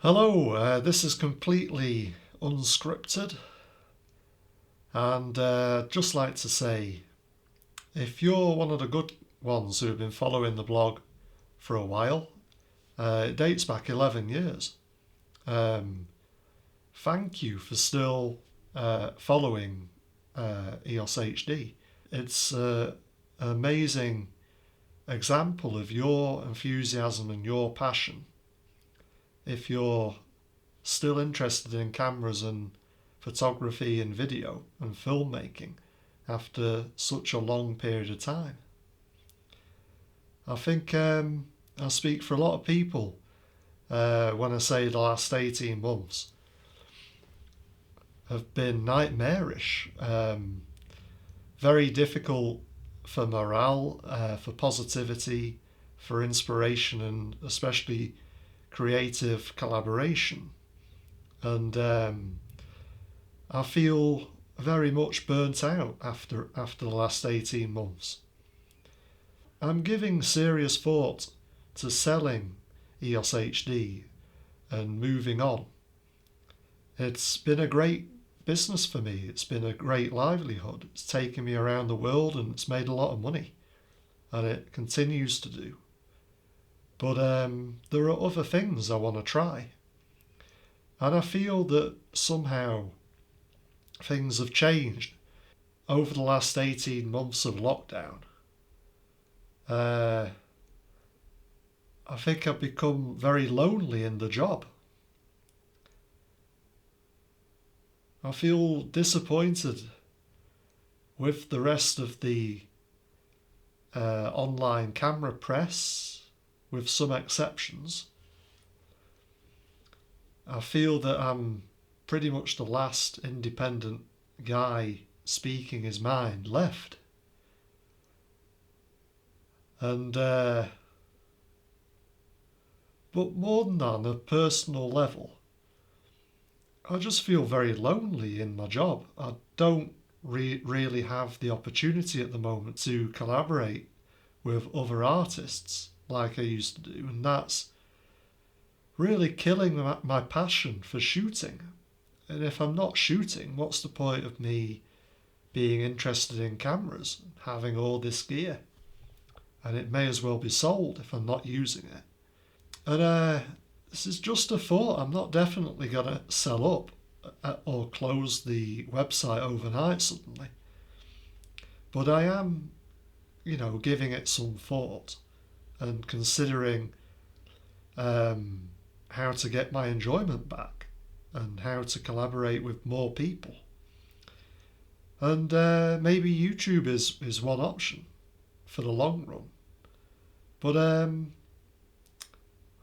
Hello, this is completely unscripted, and just like to say, if you're one of the good ones who have been following the blog for a while, it dates back 11 years. Thank you for still following EOSHD. It's an amazing example of your enthusiasm and your passion. If you're still interested in cameras and photography and video and filmmaking after such a long period of time. I think I speak for a lot of people when I say the last 18 months have been nightmarish, very difficult for morale, for positivity, for inspiration, and especially creative collaboration. And I feel very much burnt out after the last 18 months. I'm giving serious thought to selling EOSHD and moving on. It's been a great business for me. It's been a great livelihood. It's taken me around the world and it's made a lot of money, and it continues to do. But there are other things I want to try. And I feel that somehow things have changed over the last 18 months of lockdown. I think I've become very lonely in the job. I feel disappointed with the rest of the online camera press, with some exceptions. I feel that I'm pretty much the last independent guy speaking his mind left. And but more than that, on a personal level, I just feel very lonely in my job. I don't really have the opportunity at the moment to collaborate with other artists like I used to do, and that's really killing my passion for shooting. And if I'm not shooting, what's the point of me being interested in cameras, having all this gear? And it may as well be sold if I'm not using it. And this is just a thought. I'm not definitely going to sell up or close the website overnight suddenly. But I am, giving it some thought and considering how to get my enjoyment back and how to collaborate with more people. And maybe YouTube is one option for the long run. But I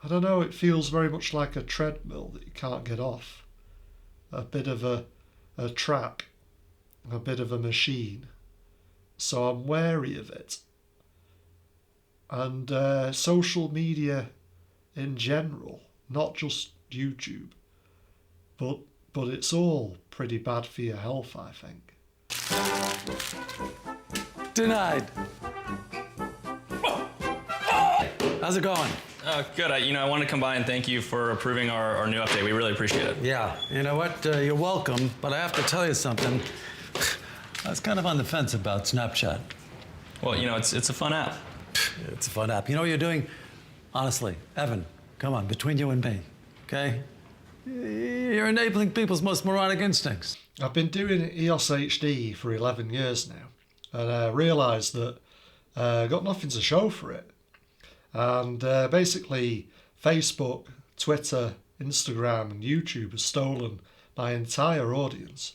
don't know, it feels very much like a treadmill that you can't get off. A bit of a trap, a bit of a machine. So I'm wary of it. And social media in general, not just YouTube, but it's all pretty bad for your health, I think. Denied. How's it going? Good. I want to come by and thank you for approving our new update. We really appreciate it. Yeah, you know what? You're welcome, but I have to tell you something. I was kind of on the fence about Snapchat. Well, it's a fun app. It's a fun app. You know what you're doing? Honestly, Evan, come on, between you and me, okay? You're enabling people's most moronic instincts. I've been doing EOSHD for 11 years now, and I realised that I got nothing to show for it. And basically, Facebook, Twitter, Instagram, and YouTube have stolen my entire audience.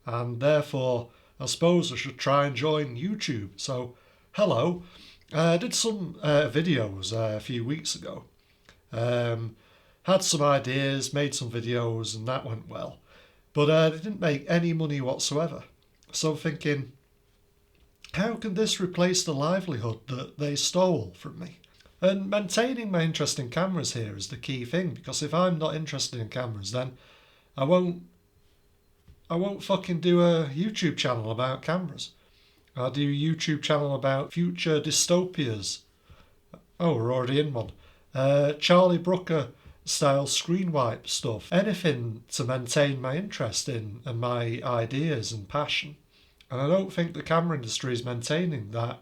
And therefore, I suppose I should try and join YouTube. So, hello. I did some videos a few weeks ago. Had some ideas, made some videos, and that went well. But I didn't make any money whatsoever. So I'm thinking, how can this replace the livelihood that they stole from me? And maintaining my interest in cameras here is the key thing, because if I'm not interested in cameras, then I won't fucking do a YouTube channel about cameras. I'll do a YouTube channel about future dystopias. Oh, we're already in one. Charlie Brooker style screen wipe stuff, anything to maintain my interest in and my ideas and passion. And I don't think the camera industry is maintaining that.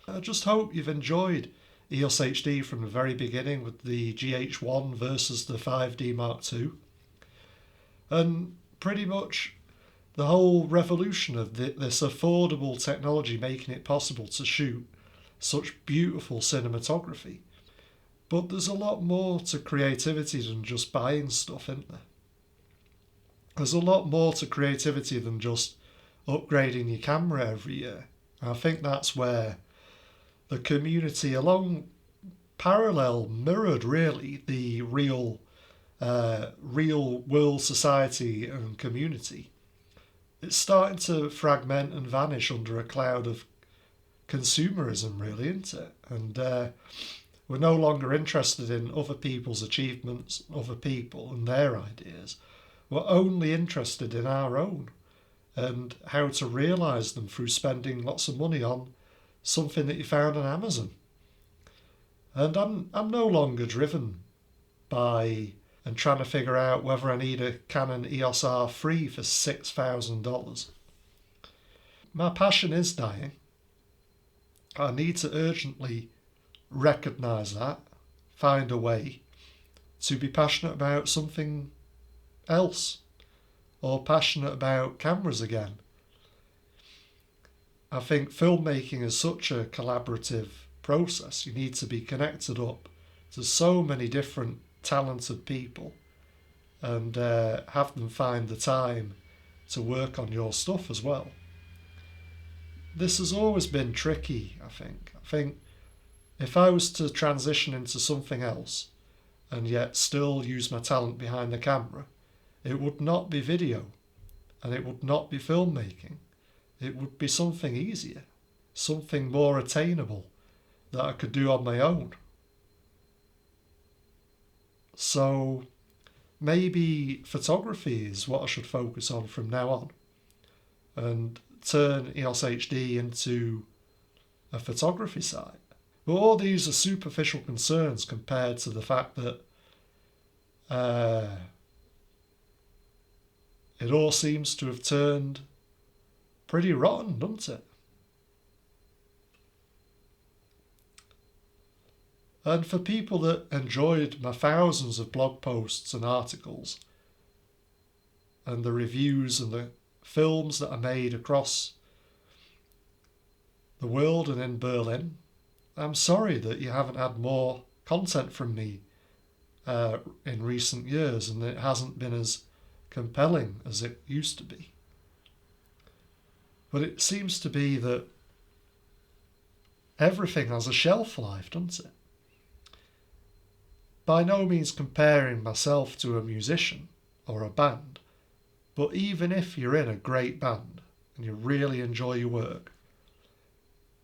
I just hope you've enjoyed EOSHD from the very beginning with the GH1 versus the 5D Mark II. And pretty much the whole revolution of this affordable technology making it possible to shoot such beautiful cinematography. But there's a lot more to creativity than just buying stuff, isn't there? There's a lot more to creativity than just upgrading your camera every year. And I think that's where the community, along parallel, mirrored really the real world society and community. It's starting to fragment and vanish under a cloud of consumerism, really, isn't it? And we're no longer interested in other people's achievements, other people and their ideas. We're only interested in our own and how to realise them through spending lots of money on something that you found on Amazon. And I'm no longer driven by and trying to figure out whether I need a Canon EOS R3 for $6,000. My passion is dying. I need to urgently recognise that, find a way to be passionate about something else, or passionate about cameras again. I think filmmaking is such a collaborative process. You need to be connected up to so many different talented people and have them find the time to work on your stuff as well. This has always been tricky, I think. I think if I was to transition into something else and yet still use my talent behind the camera, it would not be video and it would not be filmmaking. It would be something easier, something more attainable that I could do on my own. So maybe photography is what I should focus on from now on and turn EOSHD into a photography site. But all these are superficial concerns compared to the fact that it all seems to have turned pretty rotten, doesn't it? And for people that enjoyed my thousands of blog posts and articles and the reviews and the films that I made across the world and in Berlin, I'm sorry that you haven't had more content from me in recent years and it hasn't been as compelling as it used to be. But it seems to be that everything has a shelf life, doesn't it? By no means comparing myself to a musician or a band, but even if you're in a great band and you really enjoy your work,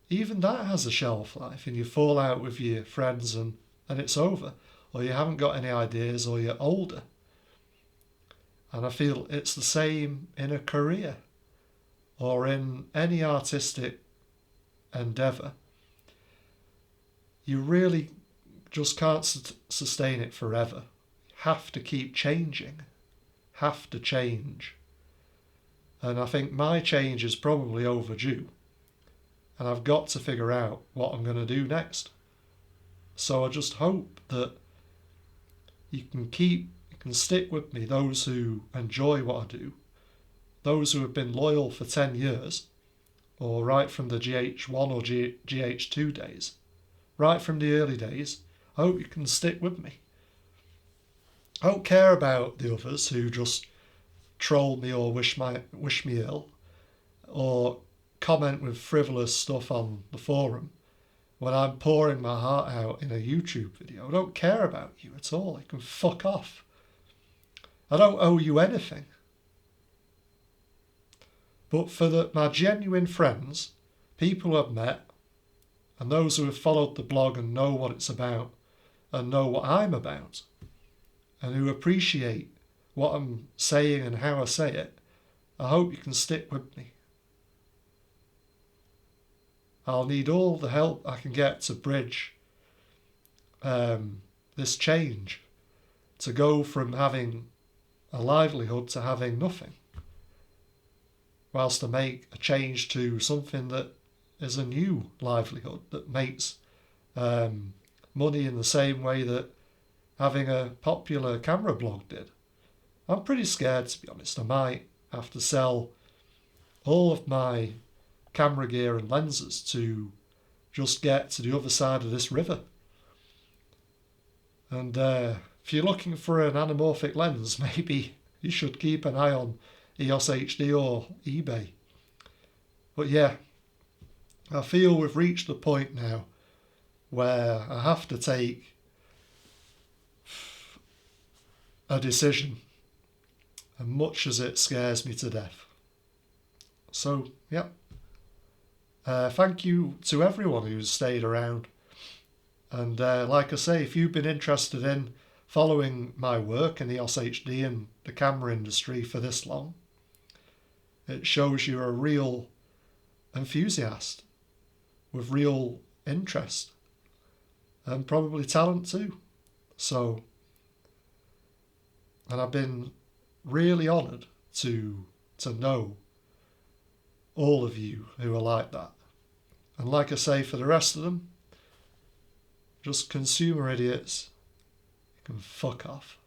even that has a shelf life and you fall out with your friends and it's over, or you haven't got any ideas or you're older. And I feel it's the same in a career or in any artistic endeavour. You really just can't sustain it forever. You have to keep changing, have to change. And I think my change is probably overdue. And I've got to figure out what I'm going to do next. So I just hope that you can stick with me, those who enjoy what I do, those who have been loyal for 10 years, or right from the GH1 or GH2 days, right from the early days. I hope you can stick with me. I don't care about the others who just troll me or wish me ill, or comment with frivolous stuff on the forum when I'm pouring my heart out in a YouTube video. I don't care about you at all. You can fuck off. I don't owe you anything. But for my genuine friends, people I've met, and those who have followed the blog and know what it's about and know what I'm about, and who appreciate what I'm saying and how I say it, I hope you can stick with me. I'll need all the help I can get to bridge this change to go from having a livelihood to having nothing, whilst to make a change to something that is a new livelihood that makes money in the same way that having a popular camera blog did. I'm pretty scared, to be honest. I might have to sell all of my camera gear and lenses to just get to the other side of this river. And if you're looking for an anamorphic lens, maybe you should keep an eye on EOSHD or eBay. But yeah, I feel we've reached the point now where I have to take a decision, and much as it scares me to death. So, yeah. Thank you to everyone who's stayed around. And like I say, if you've been interested in following my work in EOSHD and the camera industry for this long, it shows you're a real enthusiast with real interest and probably talent too. So, and I've been really honoured to know all of you who are like that. And like I say, for the rest of them, just consumer idiots, you can fuck off.